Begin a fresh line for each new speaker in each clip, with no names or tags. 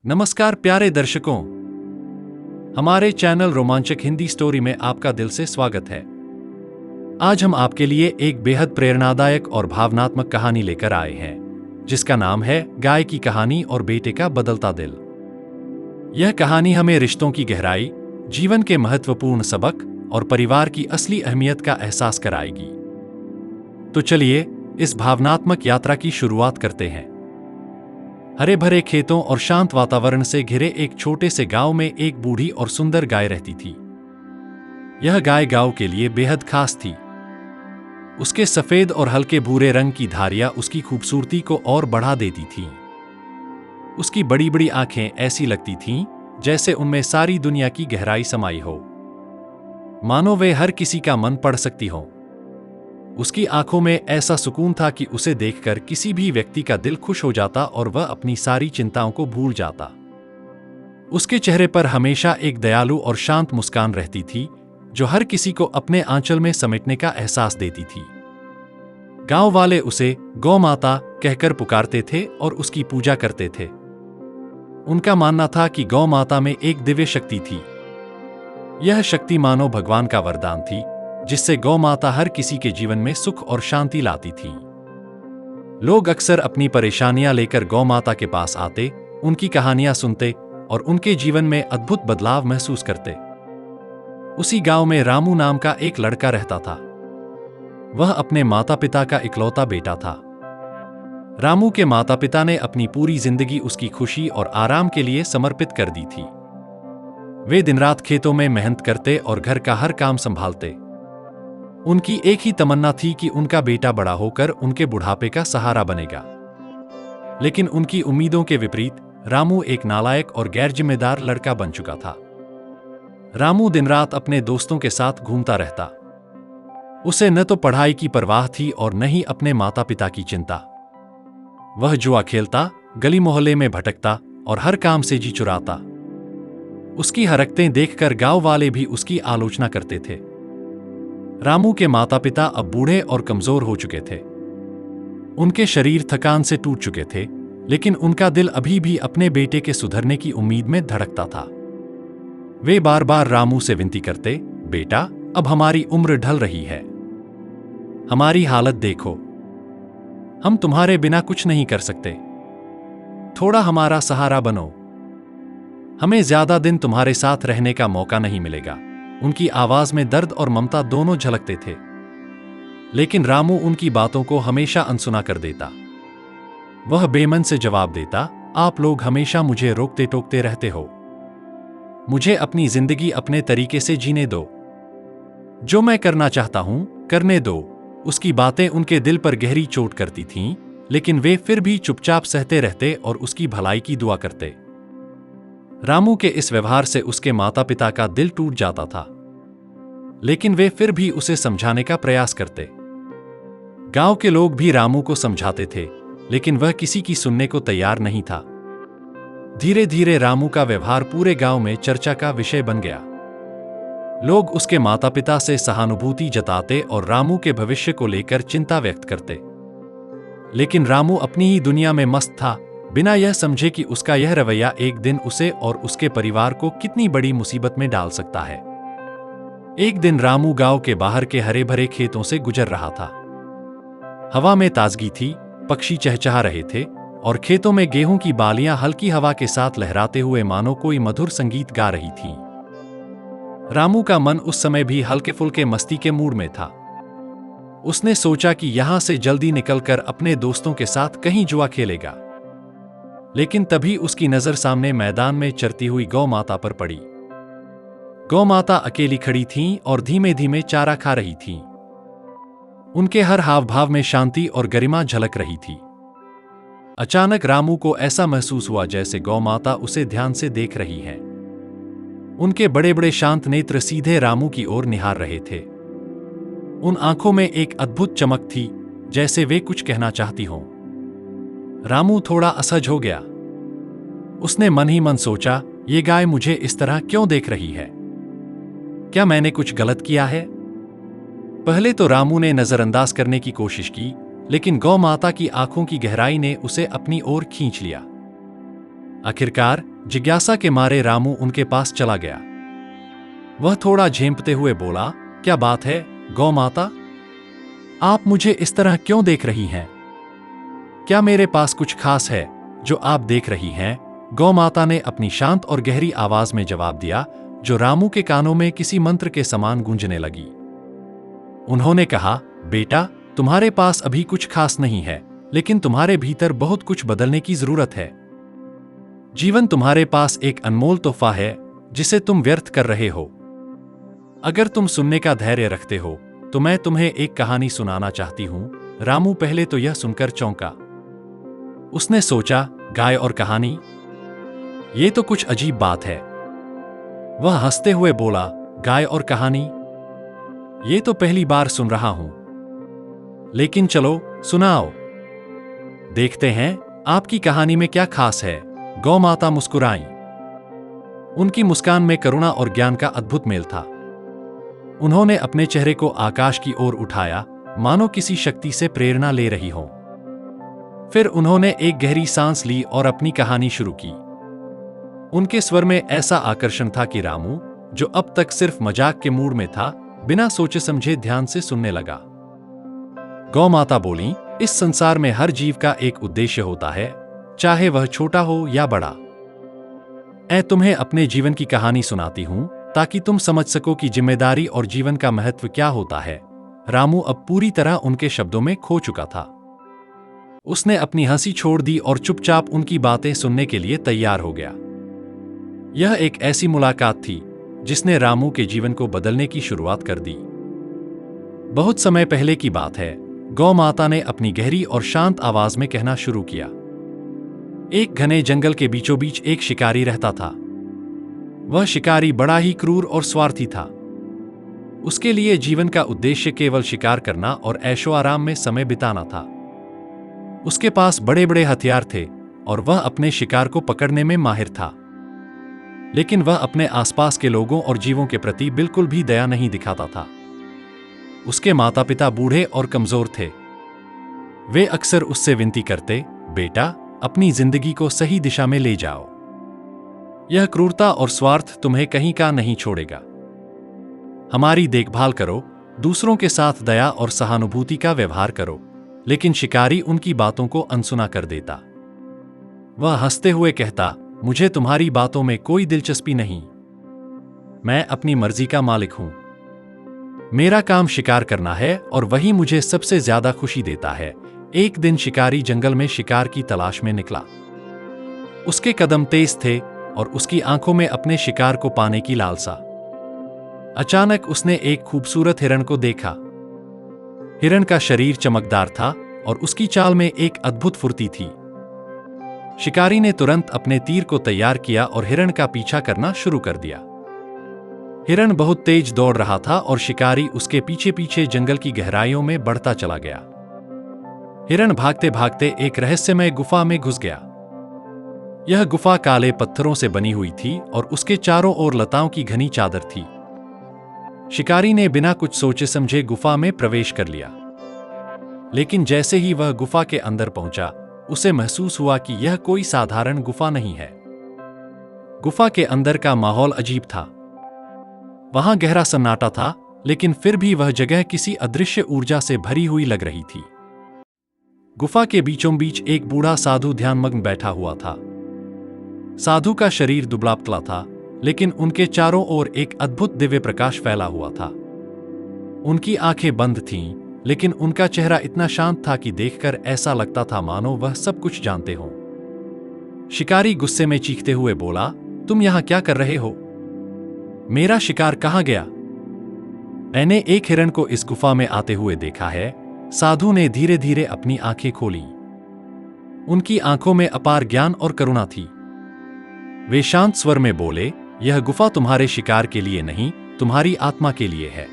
नमस्कार प्यारे दर्शकों, हमारे चैनल रोमांचक हिंदी स्टोरी में आपका दिल से स्वागत है। आज हम आपके लिए एक बेहद प्रेरणादायक और भावनात्मक कहानी लेकर आए हैं, जिसका नाम है गाय की कहानी और बेटे का बदलता दिल। यह कहानी हमें रिश्तों की गहराई, जीवन के महत्वपूर्ण सबक और परिवार की असली अहमियत का एहसास कराएगी। तो चलिए इस भावनात्मक यात्रा की शुरुआत करते हैं। हरे भरे खेतों और शांत वातावरण से घिरे एक छोटे से गांव में एक बूढ़ी और सुंदर गाय रहती थी। यह गाय गांव के लिए बेहद खास थी। उसके सफेद और हल्के भूरे रंग की धारियां उसकी खूबसूरती को और बढ़ा देती थीं। उसकी बड़ी बड़ी आंखें ऐसी लगती थीं जैसे उनमें सारी दुनिया की गहराई समाई हो, मानो वे हर किसी का मन पढ़ सकती हों। उसकी आंखों में ऐसा सुकून था कि उसे देखकर किसी भी व्यक्ति का दिल खुश हो जाता और वह अपनी सारी चिंताओं को भूल जाता। उसके चेहरे पर हमेशा एक दयालु और शांत मुस्कान रहती थी, जो हर किसी को अपने आंचल में समेटने का एहसास देती थी। गांव वाले उसे गौ माता कहकर पुकारते थे और उसकी पूजा करते थे। उनका मानना था कि गौ माता में एक दिव्य शक्ति थी। यह शक्ति मानो भगवान का वरदान थी, जिससे गौ माता हर किसी के जीवन में सुख और शांति लाती थी। लोग अक्सर अपनी परेशानियां लेकर गौ माता के पास आते, उनकी कहानियां सुनते और उनके जीवन में अद्भुत बदलाव महसूस करते। उसी गांव में रामू नाम का एक लड़का रहता था। वह अपने माता पिता का इकलौता बेटा था। रामू के माता पिता ने अपनी पूरी जिंदगी उसकी खुशी और आराम के लिए समर्पित कर दी थी। वे दिन रात खेतों में मेहनत करते और घर का हर काम संभालते। उनकी एक ही तमन्ना थी कि उनका बेटा बड़ा होकर उनके बुढ़ापे का सहारा बनेगा। लेकिन उनकी उम्मीदों के विपरीत रामू एक नालायक और गैर जिम्मेदार लड़का बन चुका था। रामू दिन रात अपने दोस्तों के साथ घूमता रहता। उसे न तो पढ़ाई की परवाह थी और न ही अपने माता पिता की चिंता। वह जुआ खेलता, गली मोहल्ले में भटकता और हर काम से जी चुराता। उसकी हरकतें देखकर गांव वाले भी उसकी आलोचना करते थे। रामू के माता पिता अब बूढ़े और कमजोर हो चुके थे। उनके शरीर थकान से टूट चुके थे, लेकिन उनका दिल अभी भी अपने बेटे के सुधरने की उम्मीद में धड़कता था। वे बार बार रामू से विनती करते, बेटा, अब हमारी उम्र ढल रही है। हमारी हालत देखो। हम तुम्हारे बिना कुछ नहीं कर सकते। थोड़ा हमारा सहारा बनो। हमें ज्यादा दिन तुम्हारे साथ रहने का मौका नहीं मिलेगा। उनकी आवाज में दर्द और ममता दोनों झलकते थे। लेकिन रामू उनकी बातों को हमेशा अनसुना कर देता। वह बेमन से जवाब देता, आप लोग हमेशा मुझे रोकते टोकते रहते हो। मुझे अपनी जिंदगी अपने तरीके से जीने दो। जो मैं करना चाहता हूं, करने दो। उसकी बातें उनके दिल पर गहरी चोट करती थीं, लेकिन वे फिर भी चुपचाप सहते रहते और उसकी भलाई की दुआ करते। रामू के इस व्यवहार से उसके माता पिता का दिल टूट जाता था, लेकिन वे फिर भी उसे समझाने का प्रयास करते। गांव के लोग भी रामू को समझाते थे, लेकिन वह किसी की सुनने को तैयार नहीं था। धीरे धीरे रामू का व्यवहार पूरे गांव में चर्चा का विषय बन गया। लोग उसके माता पिता से सहानुभूति जताते और रामू के भविष्य को लेकर चिंता व्यक्त करते। लेकिन रामू अपनी ही दुनिया में मस्त था, बिना यह समझे कि उसका यह रवैया एक दिन उसे और उसके परिवार को कितनी बड़ी मुसीबत में डाल सकता है। एक दिन रामू गांव के बाहर के हरे भरे खेतों से गुजर रहा था। हवा में ताजगी थी, पक्षी चहचहा रहे थे और खेतों में गेहूं की बालियां हल्की हवा के साथ लहराते हुए मानो कोई मधुर संगीत गा रही थीं। रामू का मन उस समय भी हल्के फुल्के मस्ती के मूड में था। उसने सोचा कि यहां से जल्दी निकलकर अपने दोस्तों के साथ कहीं जुआ खेलेगा। लेकिन तभी उसकी नजर सामने मैदान में चरती हुई गौ माता पर पड़ी। गौ माता अकेली खड़ी थीं और धीमे धीमे चारा खा रही थीं। उनके हर हाव भाव में शांति और गरिमा झलक रही थी। अचानक रामू को ऐसा महसूस हुआ जैसे गौ माता उसे ध्यान से देख रही है। उनके बड़े बड़े शांत नेत्र सीधे रामू की ओर निहार रहे थे। उन आंखों में एक अद्भुत चमक थी, जैसे वे कुछ कहना चाहती हों। रामू थोड़ा असहज हो गया। उसने मन ही मन सोचा, ये गाय मुझे इस तरह क्यों देख रही है? क्या मैंने कुछ गलत किया है? पहले तो रामू ने नजरअंदाज करने की कोशिश की, लेकिन गौ माता की आंखों की गहराई ने उसे अपनी ओर खींच लिया। आखिरकार जिज्ञासा के मारे रामू उनके पास चला गया। वह थोड़ा झेंपते हुए बोला, क्या बात है गौ माता? आप मुझे इस तरह क्यों देख रही हैं? क्या मेरे पास कुछ खास है जो आप देख रही हैं? गौ माता ने अपनी शांत और गहरी आवाज में जवाब दिया, जो रामू के कानों में किसी मंत्र के समान गूंजने लगी। उन्होंने कहा, बेटा, तुम्हारे पास अभी कुछ खास नहीं है, लेकिन तुम्हारे भीतर बहुत कुछ बदलने की जरूरत है। जीवन तुम्हारे पास एक अनमोल तोहफा है जिसे तुम व्यर्थ कर रहे हो। अगर तुम सुनने का धैर्य रखते हो तो मैं तुम्हें एक कहानी सुनाना चाहती हूं। रामू पहले तो यह सुनकर चौंका। उसने सोचा, गाय और कहानी? ये तो कुछ अजीब बात है। वह हंसते हुए बोला, गाय और कहानी? ये तो पहली बार सुन रहा हूं। लेकिन चलो सुनाओ, देखते हैं आपकी कहानी में क्या खास है। गौ माता मुस्कुराईं। उनकी मुस्कान में करुणा और ज्ञान का अद्भुत मेल था। उन्होंने अपने चेहरे को आकाश की ओर उठाया, मानो किसी शक्ति से प्रेरणा ले रही हो। फिर उन्होंने एक गहरी सांस ली और अपनी कहानी शुरू की। उनके स्वर में ऐसा आकर्षण था कि रामू, जो अब तक सिर्फ मजाक के मूड में था, बिना सोचे समझे ध्यान से सुनने लगा। गौ माता बोली, इस संसार में हर जीव का एक उद्देश्य होता है, चाहे वह छोटा हो या बड़ा। मैं तुम्हें अपने जीवन की कहानी सुनाती हूं ताकि तुम समझ सको कि जिम्मेदारी और जीवन का महत्व क्या होता है। रामू अब पूरी तरह उनके शब्दों में खो चुका था। उसने अपनी हंसी छोड़ दी और चुपचाप उनकी बातें सुनने के लिए तैयार हो गया। यह एक ऐसी मुलाकात थी जिसने रामू के जीवन को बदलने की शुरुआत कर दी। बहुत समय पहले की बात है। गौ माता ने अपनी गहरी और शांत आवाज में कहना शुरू किया। एक घने जंगल के बीचों बीच एक शिकारी रहता था। वह शिकारी बड़ा ही क्रूर और स्वार्थी था। उसके लिए जीवन का उद्देश्य केवल शिकार करना और ऐशो आराम में समय बिताना था। उसके पास बड़े बड़े हथियार थे और वह अपने शिकार को पकड़ने में माहिर था। लेकिन वह अपने आसपास के लोगों और जीवों के प्रति बिल्कुल भी दया नहीं दिखाता था। उसके माता पिता बूढ़े और कमजोर थे। वे अक्सर उससे विनती करते, बेटा, अपनी जिंदगी को सही दिशा में ले जाओ। यह क्रूरता और स्वार्थ तुम्हें कहीं का नहीं छोड़ेगा। हमारी देखभाल करो, दूसरों के साथ दया और सहानुभूति का व्यवहार करो। लेकिन शिकारी उनकी बातों को अनसुना कर देता। वह हंसते हुए कहता, मुझे तुम्हारी बातों में कोई दिलचस्पी नहीं। मैं अपनी मर्जी का मालिक हूं। मेरा काम शिकार करना है और वही मुझे सबसे ज्यादा खुशी देता है। एक दिन शिकारी जंगल में शिकार की तलाश में निकला। उसके कदम तेज थे और उसकी आंखों में अपने शिकार को पाने की लालसा। अचानक उसने एक खूबसूरत हिरण को देखा। हिरण का शरीर चमकदार था और उसकी चाल में एक अद्भुत फुर्ती थी। शिकारी ने तुरंत अपने तीर को तैयार किया और हिरण का पीछा करना शुरू कर दिया। हिरण बहुत तेज दौड़ रहा था और शिकारी उसके पीछे पीछे जंगल की गहराइयों में बढ़ता चला गया। हिरण भागते भागते एक रहस्यमय गुफा में घुस गया। यह गुफा काले पत्थरों से बनी हुई थी और उसके चारों ओर लताओं की घनी चादर थी। शिकारी ने बिना कुछ सोचे समझे गुफा में प्रवेश कर लिया। लेकिन जैसे ही वह गुफा के अंदर पहुंचा, उसे महसूस हुआ कि यह कोई साधारण गुफा नहीं है। गुफा के अंदर का माहौल अजीब था। वहां गहरा सन्नाटा था, लेकिन फिर भी वह जगह किसी अदृश्य ऊर्जा से भरी हुई लग रही थी। गुफा के बीचों बीच एक बूढ़ा साधु ध्यानमग्न बैठा हुआ था। साधु का शरीर दुबला पतला था, लेकिन उनके चारों ओर एक अद्भुत दिव्य प्रकाश फैला हुआ था। उनकी आंखें बंद थीं, लेकिन उनका चेहरा इतना शांत था कि देखकर ऐसा लगता था मानो वह सब कुछ जानते हों। शिकारी गुस्से में चीखते हुए बोला, तुम यहां क्या कर रहे हो? मेरा शिकार कहां गया? मैंने एक हिरण को इस गुफा में आते हुए देखा है। साधु ने धीरे धीरे अपनी आंखें खोली। उनकी आंखों में अपार ज्ञान और करुणा थी। वे शांत स्वर में बोले, यह गुफा तुम्हारे शिकार के लिए नहीं, तुम्हारी आत्मा के लिए है।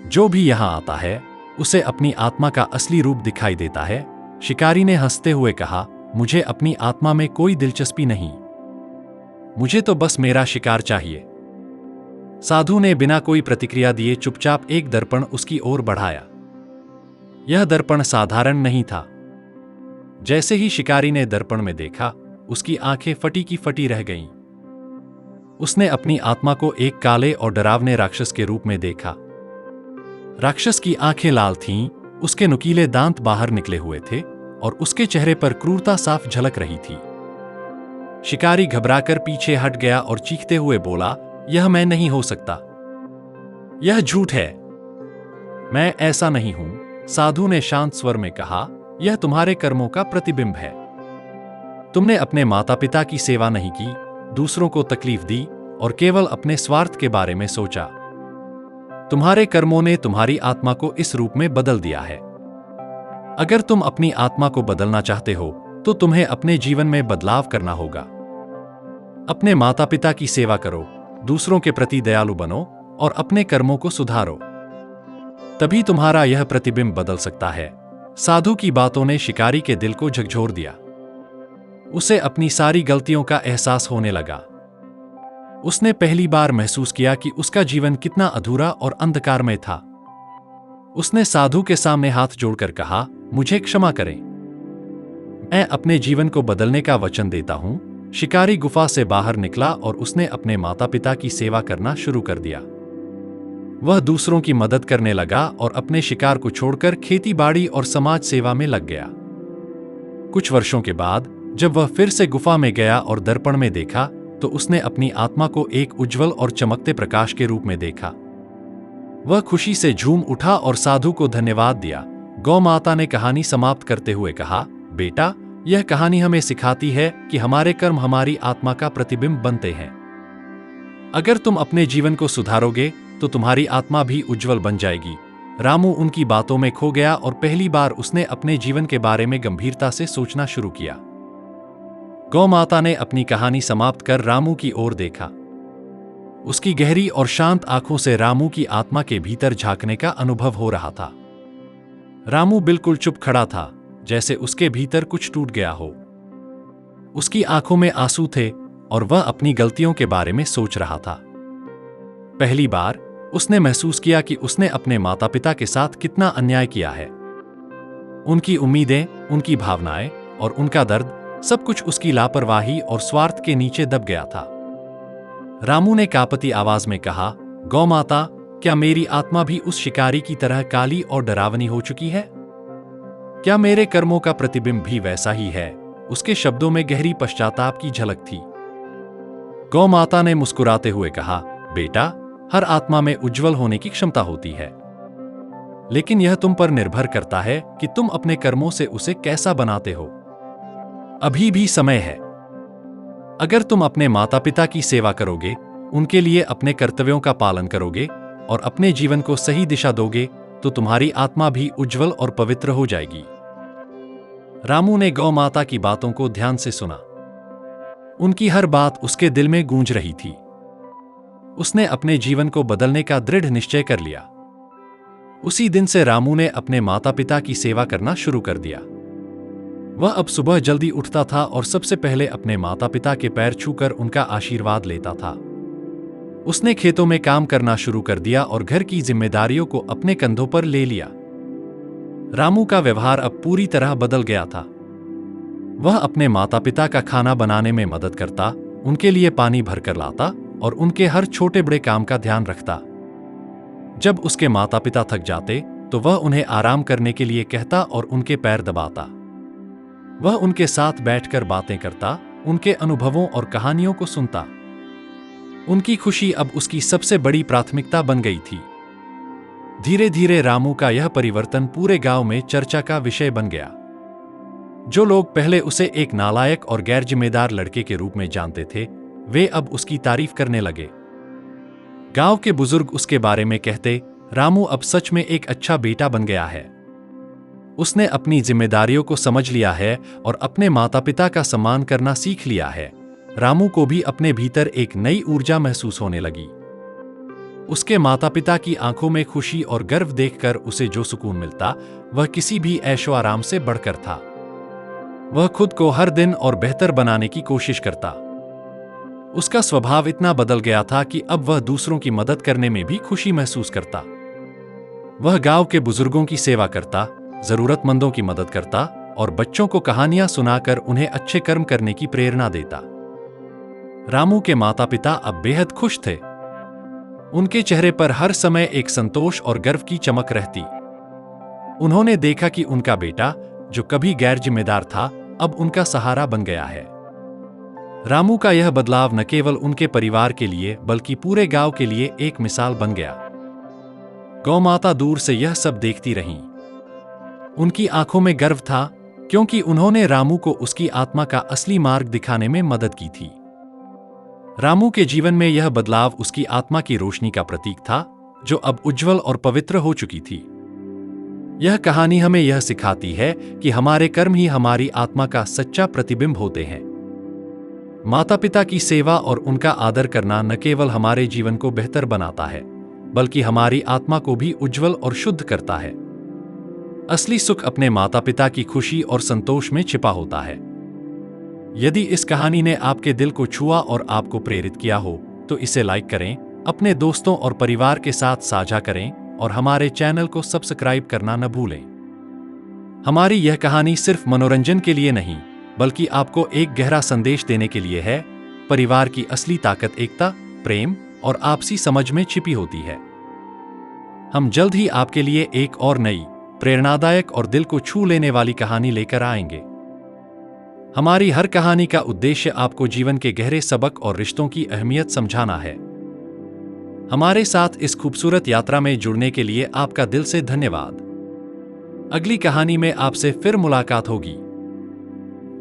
जो भी यहां आता है, उसे अपनी आत्मा का असली रूप दिखाई देता है। शिकारी ने हंसते हुए कहा, मुझे अपनी आत्मा में कोई दिलचस्पी नहीं। मुझे तो बस मेरा शिकार चाहिए। साधु ने बिना कोई प्रतिक्रिया दिए चुपचाप एक दर्पण उसकी ओर बढ़ाया। यह दर्पण साधारण नहीं था। जैसे ही शिकारी ने दर्पण में देखा, उसकी आंखें फटी की फटी रह गईं। उसने अपनी आत्मा को एक काले और डरावने राक्षस के रूप में देखा। राक्षस की आंखें लाल थीं, उसके नुकीले दांत बाहर निकले हुए थे और उसके चेहरे पर क्रूरता साफ झलक रही थी। शिकारी घबराकर पीछे हट गया और चीखते हुए बोला, यह मैं नहीं हो सकता, यह झूठ है, मैं ऐसा नहीं हूं। साधु ने शांत स्वर में कहा, यह तुम्हारे कर्मों का प्रतिबिंब है। तुमने अपने माता पिता की सेवा नहीं की, दूसरों को तकलीफ दी और केवल अपने स्वार्थ के बारे में सोचा। तुम्हारे कर्मों ने तुम्हारी आत्मा को इस रूप में बदल दिया है। अगर तुम अपनी आत्मा को बदलना चाहते हो तो तुम्हें अपने जीवन में बदलाव करना होगा। अपने माता पिता की सेवा करो, दूसरों के प्रति दयालु बनो और अपने कर्मों को सुधारो। तभी तुम्हारा यह प्रतिबिंब बदल सकता है। साधु की बातों ने शिकारी के दिल को झकझोर दिया। उसे अपनी सारी गलतियों का एहसास होने लगा। उसने पहली बार महसूस किया कि उसका जीवन कितना अधूरा और अंधकारमय था। उसने साधु के सामने हाथ जोड़कर कहा, मुझे क्षमा करें, मैं अपने जीवन को बदलने का वचन देता हूं। शिकारी गुफा से बाहर निकला और उसने अपने माता पिता की सेवा करना शुरू कर दिया। वह दूसरों की मदद करने लगा और अपने शिकार को छोड़कर खेती बाड़ी और समाज सेवा में लग गया। कुछ वर्षों के बाद जब वह फिर से गुफा में गया और दर्पण में देखा तो उसने अपनी आत्मा को एक उज्जवल और चमकते प्रकाश के रूप में देखा। वह खुशी से झूम उठा और साधु को धन्यवाद दिया। गौ माता ने कहानी समाप्त करते हुए कहा, बेटा, यह कहानी हमें सिखाती है कि हमारे कर्म हमारी आत्मा का प्रतिबिंब बनते हैं। अगर तुम अपने जीवन को सुधारोगे तो तुम्हारी आत्मा भी उज्जवल बन जाएगी। रामू उनकी बातों में खो गया और पहली बार उसने अपने जीवन के बारे में गंभीरता से सोचना शुरू किया। गौ माता ने अपनी कहानी समाप्त कर रामू की ओर देखा। उसकी गहरी और शांत आंखों से रामू की आत्मा के भीतर झांकने का अनुभव हो रहा था। रामू बिल्कुल चुप खड़ा था, जैसे उसके भीतर कुछ टूट गया हो। उसकी आंखों में आंसू थे और वह अपनी गलतियों के बारे में सोच रहा था। पहली बार उसने महसूस किया कि उसने अपने माता पिता के साथ कितना अन्याय किया है। उनकी उम्मीदें, उनकी भावनाएं और उनका दर्द, सब कुछ उसकी लापरवाही और स्वार्थ के नीचे दब गया था। रामू ने कांपती आवाज में कहा, गौ माता, क्या मेरी आत्मा भी उस शिकारी की तरह काली और डरावनी हो चुकी है? क्या मेरे कर्मों का प्रतिबिंब भी वैसा ही है? उसके शब्दों में गहरी पश्चाताप की झलक थी। गौ माता ने मुस्कुराते हुए कहा, बेटा, हर आत्मा में उज्जवल होने की क्षमता होती है, लेकिन यह तुम पर निर्भर करता है कि तुम अपने कर्मों से उसे कैसा बनाते हो। अभी भी समय है। अगर तुम अपने माता पिता की सेवा करोगे, उनके लिए अपने कर्तव्यों का पालन करोगे और अपने जीवन को सही दिशा दोगे तो तुम्हारी आत्मा भी उज्जवल और पवित्र हो जाएगी। रामू ने गौ माता की बातों को ध्यान से सुना। उनकी हर बात उसके दिल में गूंज रही थी। उसने अपने जीवन को बदलने का दृढ़ निश्चय कर लिया। उसी दिन से रामू ने अपने माता पिता की सेवा करना शुरू कर दिया। वह अब सुबह जल्दी उठता था और सबसे पहले अपने माता पिता के पैर छूकर उनका आशीर्वाद लेता था। उसने खेतों में काम करना शुरू कर दिया और घर की जिम्मेदारियों को अपने कंधों पर ले लिया। रामू का व्यवहार अब पूरी तरह बदल गया था। वह अपने माता पिता का खाना बनाने में मदद करता, उनके लिए पानी भरकर लाता और उनके हर छोटे बड़े काम का ध्यान रखता। जब उसके माता पिता थक जाते तो वह उन्हें आराम करने के लिए कहता और उनके पैर दबाता। वह उनके साथ बैठकर बातें करता, उनके अनुभवों और कहानियों को सुनता। उनकी खुशी अब उसकी सबसे बड़ी प्राथमिकता बन गई थी। धीरे धीरे रामू का यह परिवर्तन पूरे गांव में चर्चा का विषय बन गया। जो लोग पहले उसे एक नालायक और गैर जिम्मेदार लड़के के रूप में जानते थे, वे अब उसकी तारीफ करने लगे। गांव के बुजुर्ग उसके बारे में कहते, रामू अब सच में एक अच्छा बेटा बन गया है। उसने अपनी जिम्मेदारियों को समझ लिया है और अपने माता पिता का सम्मान करना सीख लिया है। रामू को भी अपने भीतर एक नई ऊर्जा महसूस होने लगी। उसके माता पिता की आंखों में खुशी और गर्व देखकर उसे जो सुकून मिलता, वह किसी भी ऐशो आराम से बढ़कर था। वह खुद को हर दिन और बेहतर बनाने की कोशिश करता। उसका स्वभाव इतना बदल गया था कि अब वह दूसरों की मदद करने में भी खुशी महसूस करता। वह गांव के बुजुर्गों की सेवा करता, जरूरतमंदों की मदद करता और बच्चों को कहानियां सुनाकर उन्हें अच्छे कर्म करने की प्रेरणा देता। रामू के माता पिता अब बेहद खुश थे। उनके चेहरे पर हर समय एक संतोष और गर्व की चमक रहती। उन्होंने देखा कि उनका बेटा, जो कभी गैर जिम्मेदार था, अब उनका सहारा बन गया है। रामू का यह बदलाव न केवल उनके परिवार के लिए बल्कि पूरे गांव के लिए एक मिसाल बन गया। गौ माता दूर से यह सब देखती रहीं। उनकी आंखों में गर्व था, क्योंकि उन्होंने रामू को उसकी आत्मा का असली मार्ग दिखाने में मदद की थी। रामू के जीवन में यह बदलाव उसकी आत्मा की रोशनी का प्रतीक था, जो अब उज्जवल और पवित्र हो चुकी थी। यह कहानी हमें यह सिखाती है कि हमारे कर्म ही हमारी आत्मा का सच्चा प्रतिबिंब होते हैं। माता पिता की सेवा और उनका आदर करना न केवल हमारे जीवन को बेहतर बनाता है, बल्कि हमारी आत्मा को भी उज्जवल और शुद्ध करता है। असली सुख अपने माता पिता की खुशी और संतोष में छिपा होता है। यदि इस कहानी ने आपके दिल को छुआ और आपको प्रेरित किया हो, तो इसे लाइक करें, अपने दोस्तों और परिवार के साथ साझा करें और हमारे चैनल को सब्सक्राइब करना न भूलें। हमारी यह कहानी सिर्फ मनोरंजन के लिए नहीं, बल्कि आपको एक गहरा संदेश देने के लिए है। परिवार की असली ताकत एकता, प्रेम और आपसी समझ में छिपी होती है। हम जल्द ही आपके लिए एक और नई, प्रेरणादायक और दिल को छू लेने वाली कहानी लेकर आएंगे। हमारी हर कहानी का उद्देश्य आपको जीवन के गहरे सबक और रिश्तों की अहमियत समझाना है। हमारे साथ इस खूबसूरत यात्रा में जुड़ने के लिए आपका दिल से धन्यवाद। अगली कहानी में आपसे फिर मुलाकात होगी।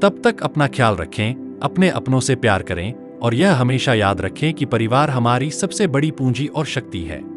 तब तक अपना ख्याल रखें, अपने अपनों से प्यार करें और यह हमेशा याद रखें कि परिवार हमारी सबसे बड़ी पूंजी और शक्ति है।